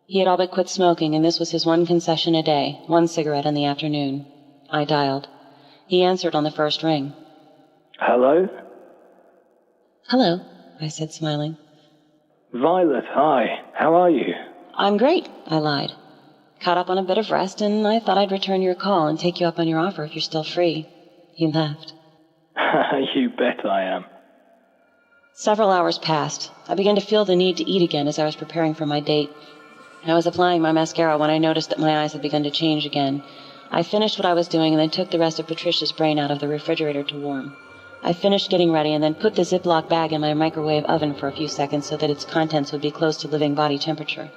He had all but quit smoking, and this was his one concession a day, 1 cigarette in the afternoon. I dialed. He answered on the first ring. Hello? Hello, I said, smiling. Violet, hi. How are you? I'm great, I lied. Caught up on a bit of rest, and I thought I'd return your call and take you up on your offer if you're still free. He laughed. You bet I am. Several hours passed. I began to feel the need to eat again as I was preparing for my date. I was applying my mascara when I noticed that my eyes had begun to change again. I finished what I was doing and then took the rest of Patricia's brain out of the refrigerator to warm. I finished getting ready and then put the Ziploc bag in my microwave oven for a few seconds so that its contents would be close to living body temperature.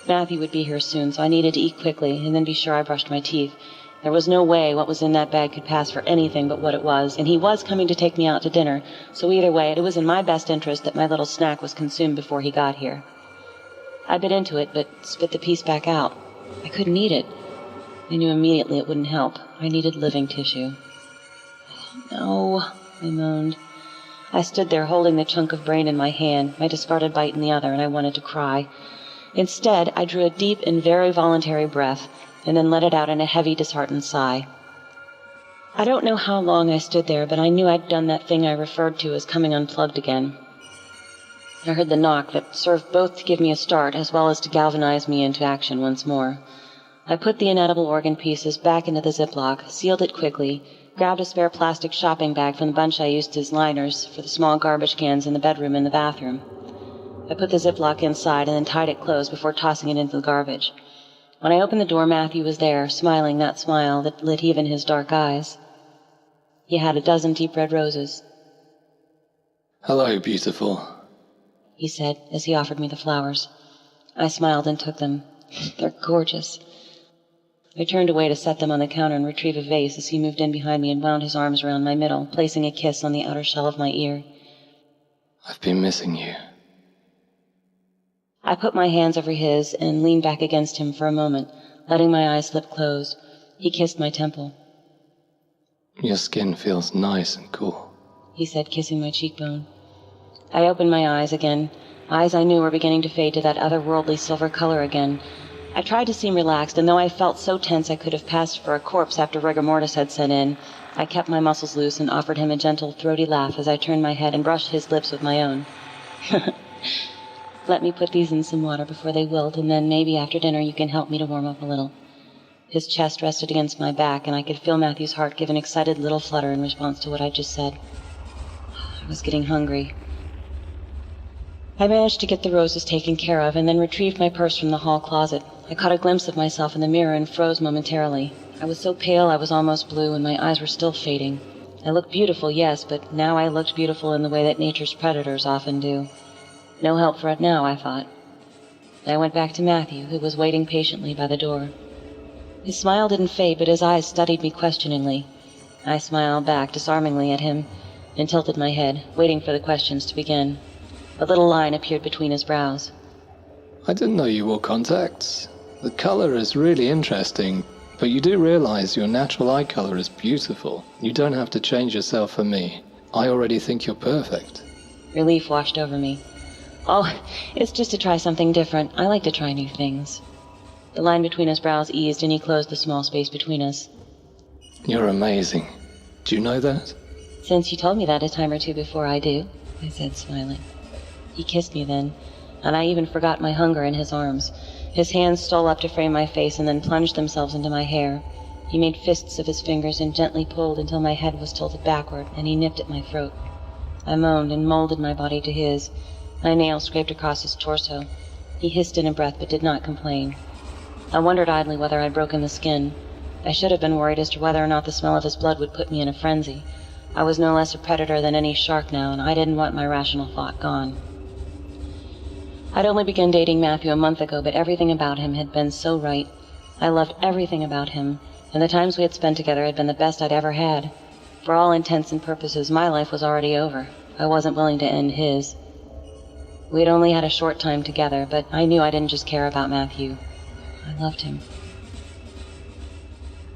Matthew would be here soon, so I needed to eat quickly and then be sure I brushed my teeth. There was no way what was in that bag could pass for anything but what it was, and he was coming to take me out to dinner, so either way, it was in my best interest that my little snack was consumed before he got here. I bit into it, but spit the piece back out. I couldn't eat it. I knew immediately it wouldn't help. I needed living tissue. No, I moaned. I stood there holding the chunk of brain in my hand, my discarded bite in the other, and I wanted to cry. Instead, I drew a deep and very voluntary breath, and then let it out in a heavy, disheartened sigh. I don't know how long I stood there, but I knew I'd done that thing I referred to as coming unplugged again. I heard the knock that served both to give me a start as well as to galvanize me into action once more. I put the inedible organ pieces back into the Ziploc, sealed it quickly, grabbed a spare plastic shopping bag from the bunch I used as liners for the small garbage cans in the bedroom and the bathroom. I put the Ziploc inside and then tied it closed before tossing it into the garbage. When I opened the door, Matthew was there, smiling that smile that lit even his dark eyes. He had a dozen deep red roses. Hello, beautiful, he said as he offered me the flowers. I smiled and took them. They're gorgeous. I turned away to set them on the counter and retrieve a vase as he moved in behind me and wound his arms around my middle, placing a kiss on the outer shell of my ear. I've been missing you. I put my hands over his and leaned back against him for a moment, letting my eyes slip closed. He kissed my temple. Your skin feels nice and cool, he said, kissing my cheekbone. I opened my eyes again, eyes I knew were beginning to fade to that otherworldly silver color again. I tried to seem relaxed, and though I felt so tense I could have passed for a corpse after rigor mortis had set in, I kept my muscles loose and offered him a gentle, throaty laugh as I turned my head and brushed his lips with my own. Let me put these in some water before they wilt, and then maybe after dinner you can help me to warm up a little. His chest rested against my back, and I could feel Matthew's heart give an excited little flutter in response to what I just said. I was getting hungry. I managed to get the roses taken care of, and then retrieved my purse from the hall closet. I caught a glimpse of myself in the mirror and froze momentarily. I was so pale I was almost blue, and my eyes were still fading. I looked beautiful, yes, but now I looked beautiful in the way that nature's predators often do. No help for it now, I thought. I went back to Matthew, who was waiting patiently by the door. His smile didn't fade, but his eyes studied me questioningly. I smiled back disarmingly at him and tilted my head, waiting for the questions to begin. A little line appeared between his brows. I didn't know you wore contacts. The color is really interesting, but you do realize your natural eye color is beautiful. You don't have to change yourself for me. I already think you're perfect. Relief washed over me. Oh, it's just to try something different. I like to try new things. The line between his brows eased, and he closed the small space between us. You're amazing. Do you know that? Since you told me that a time or two before, I do, I said, smiling. He kissed me then, and I even forgot my hunger in his arms. His hands stole up to frame my face and then plunged themselves into my hair. He made fists of his fingers and gently pulled until my head was tilted backward, and he nipped at my throat. I moaned and molded my body to his. My nails scraped across his torso. He hissed in a breath but did not complain. I wondered idly whether I'd broken the skin. I should have been worried as to whether or not the smell of his blood would put me in a frenzy. I was no less a predator than any shark now, and I didn't want my rational thought gone. I'd only begun dating Matthew a month ago, but everything about him had been so right. I loved everything about him, and the times we had spent together had been the best I'd ever had. For all intents and purposes, my life was already over. I wasn't willing to end his. We had only had a short time together, but I knew I didn't just care about Matthew. I loved him.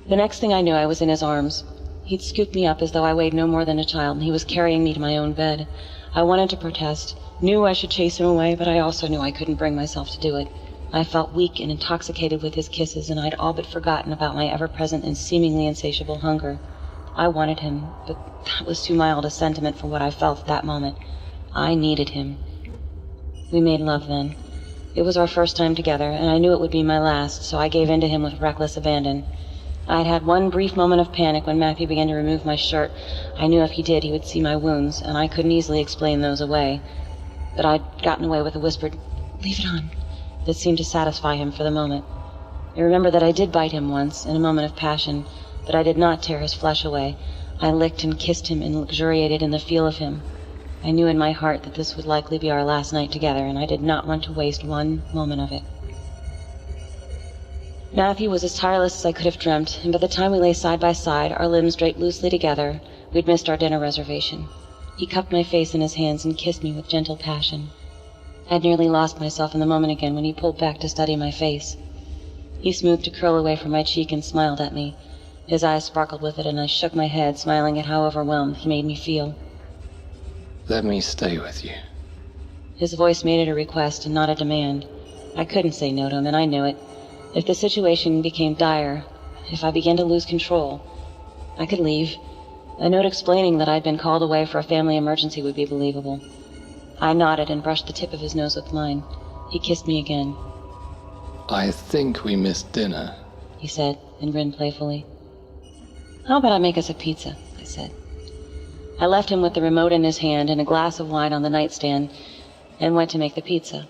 The next thing I knew, I was in his arms. He'd scooped me up as though I weighed no more than a child, and he was carrying me to my own bed. I wanted to protest, knew I should chase him away, but I also knew I couldn't bring myself to do it. I felt weak and intoxicated with his kisses, and I'd all but forgotten about my ever-present and seemingly insatiable hunger. I wanted him, but that was too mild a sentiment for what I felt at that moment. I needed him. We made love then. It was our first time together, and I knew it would be my last, so I gave in to him with reckless abandon. I'd had one brief moment of panic when Matthew began to remove my shirt. I knew if he did, he would see my wounds, and I couldn't easily explain those away. But I'd gotten away with a whispered, "Leave it on," that seemed to satisfy him for the moment. I remember that I did bite him once, in a moment of passion, but I did not tear his flesh away. I licked and kissed him and luxuriated in the feel of him. I knew in my heart that this would likely be our last night together, and I did not want to waste one moment of it. Matthew was as tireless as I could have dreamt, and by the time we lay side by side, our limbs draped loosely together, we'd missed our dinner reservation. He cupped my face in his hands and kissed me with gentle passion. I'd nearly lost myself in the moment again when he pulled back to study my face. He smoothed a curl away from my cheek and smiled at me. His eyes sparkled with it, and I shook my head, smiling at how overwhelmed he made me feel. Let me stay with you. His voice made it a request and not a demand. I couldn't say no to him, and I knew it. If the situation became dire, if I began to lose control, I could leave. A note explaining that I'd been called away for a family emergency would be believable. I nodded and brushed the tip of his nose with mine. He kissed me again. I think we missed dinner. He said, and grinned playfully. How about I make us a pizza? I said. I left him with the remote in his hand and a glass of wine on the nightstand and went to make the pizza.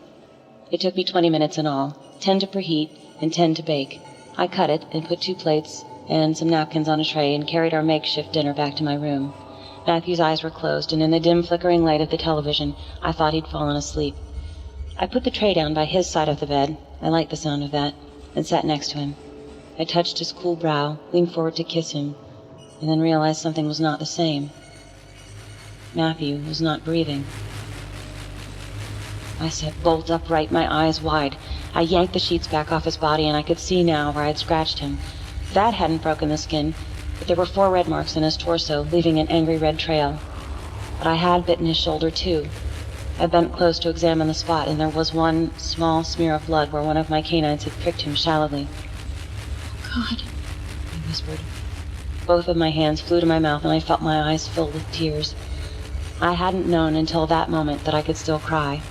It took me 20 minutes in all, 10 to preheat and 10 to bake. I cut it and put 2 plates and some napkins on a tray and carried our makeshift dinner back to my room. Matthew's eyes were closed, and in the dim flickering light of the television, I thought he'd fallen asleep. I put the tray down by his side of the bed, I liked the sound of that, and sat next to him. I touched his cool brow, leaned forward to kiss him, and then realized something was not the same. Matthew was not breathing. I sat bolt upright, my eyes wide. I yanked the sheets back off his body, and I could see now where I'd scratched him. That hadn't broken the skin, but there were 4 red marks in his torso, leaving an angry red trail. But I had bitten his shoulder, too. I bent close to examine the spot, and there was one small smear of blood where one of my canines had pricked him shallowly. "Oh, God," I whispered. Both of my hands flew to my mouth, and I felt my eyes filled with tears. I hadn't known until that moment that I could still cry.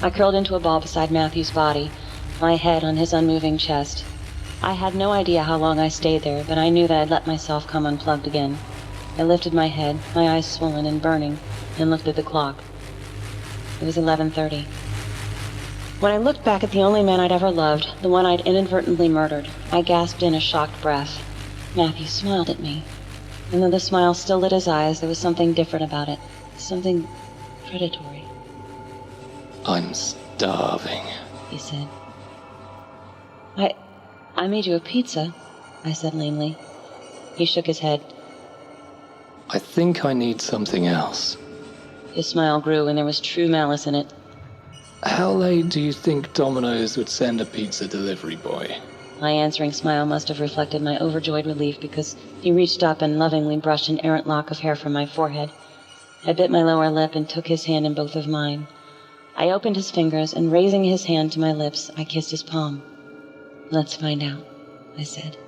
I curled into a ball beside Matthew's body, my head on his unmoving chest. I had no idea how long I stayed there, but I knew that I'd let myself come unplugged again. I lifted my head, my eyes swollen and burning, and looked at the clock. It was 11:30. When I looked back at the only man I'd ever loved, the one I'd inadvertently murdered, I gasped in a shocked breath. Matthew smiled at me. And though the smile still lit his eyes, there was something different about it. Something predatory. I'm starving, he said. I made you a pizza, I said lamely. He shook his head. I think I need something else. His smile grew, and there was true malice in it. How late do you think Domino's would send a pizza delivery boy? My answering smile must have reflected my overjoyed relief, because he reached up and lovingly brushed an errant lock of hair from my forehead. I bit my lower lip and took his hand in both of mine. I opened his fingers, and raising his hand to my lips, I kissed his palm. "Let's find out," I said.